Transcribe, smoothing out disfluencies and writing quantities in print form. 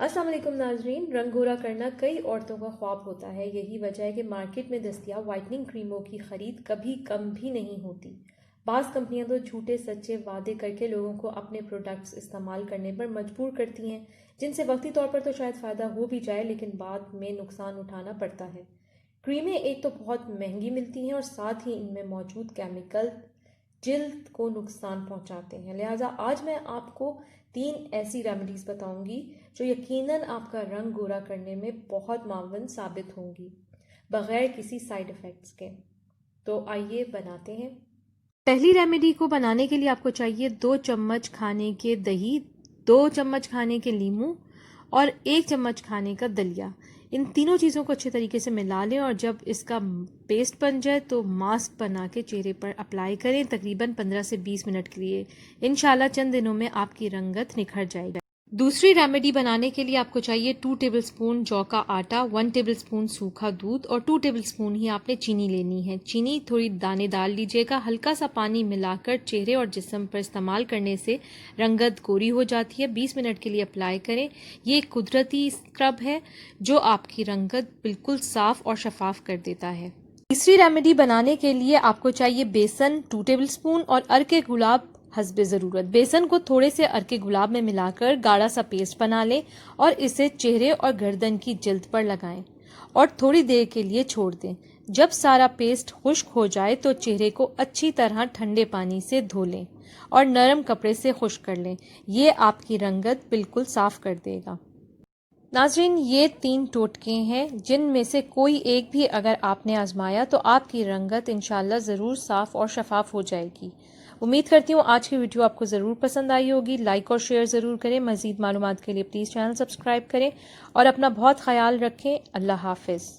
अस्सलाम वालेकुम नाजरीन। रंग गोरा करना कई औरतों का ख्वाब होता है। यही वजह है कि मार्केट में दस्तियाब वाइटनिंग क्रीमों की खरीद कभी कम भी नहीं होती। बाज़ कंपनियां तो झूठे सच्चे वादे करके लोगों को अपने प्रोडक्ट्स इस्तेमाल करने पर मजबूर करती हैं, जिनसे वक्ती तौर पर तो शायद फ़ायदा हो भी जाए लेकिन बाद में नुकसान उठाना पड़ता है। क्रीमें एक तो बहुत महंगी मिलती हैं और साथ ही इनमें मौजूद केमिकल जिल्द को नुकसान पहुंचाते हैं। लिहाजा आज मैं आपको 3 ऐसी रेमेडीज़ बताऊंगी जो यकीनन आपका रंग गोरा करने में बहुत मावन साबित होंगी, बगैर किसी साइड इफ़ेक्ट्स के। तो आइए बनाते हैं। पहली रेमेडी को बनाने के लिए आपको चाहिए 2 चम्मच खाने के दही, 2 चम्मच खाने के लीमू और 1 चम्मच खाने का दलिया। इन तीनों चीज़ों को अच्छे तरीके से मिला लें और जब इसका पेस्ट बन जाए तो मास्क बना के चेहरे पर अप्लाई करें तकरीबन 15 से 20 मिनट के लिए। इंशाल्लाह चंद दिनों में आपकी रंगत निखर जाएगी। दूसरी रेमेडी बनाने के लिए आपको चाहिए 2 टेबलस्पून जौ का आटा, 1 टेबलस्पून सूखा दूध और 2 टेबलस्पून ही आपने चीनी लेनी है। चीनी थोड़ी दानेदार लीजिएगा। हल्का सा पानी मिलाकर चेहरे और जिस्म पर इस्तेमाल करने से रंगत गोरी हो जाती है। 20 मिनट के लिए अप्लाई करें। ये एक कुदरती स्क्रब है जो आपकी रंगत बिल्कुल साफ और शफाफ कर देता है। तीसरी रेमेडी बनाने के लिए आपको चाहिए बेसन 2 टेबलस्पून और अर्के गुलाब हस्बे ज़रूरत। बेसन को थोड़े से अर्के गुलाब में मिलाकर गाढ़ा सा पेस्ट बना लें और इसे चेहरे और गर्दन की जिल्द पर लगाएं और थोड़ी देर के लिए छोड़ दें। जब सारा पेस्ट खुश्क हो जाए तो चेहरे को अच्छी तरह ठंडे पानी से धो लें और नरम कपड़े से खुश्क कर लें। ये आपकी रंगत बिल्कुल साफ कर देगा। नाज़रीन, ये 3 टोटके हैं जिनमें से कोई एक भी अगर आपने आजमाया तो आपकी रंगत इंशाल्लाह ज़रूर साफ़ और शफाफ हो जाएगी। उम्मीद करती हूँ आज की वीडियो आपको ज़रूर पसंद आई होगी। लाइक और शेयर ज़रूर करें। मज़ीद मालूमात के लिए प्लीज़ चैनल सब्सक्राइब करें और अपना बहुत ख्याल रखें। अल्लाह हाफ़िज़।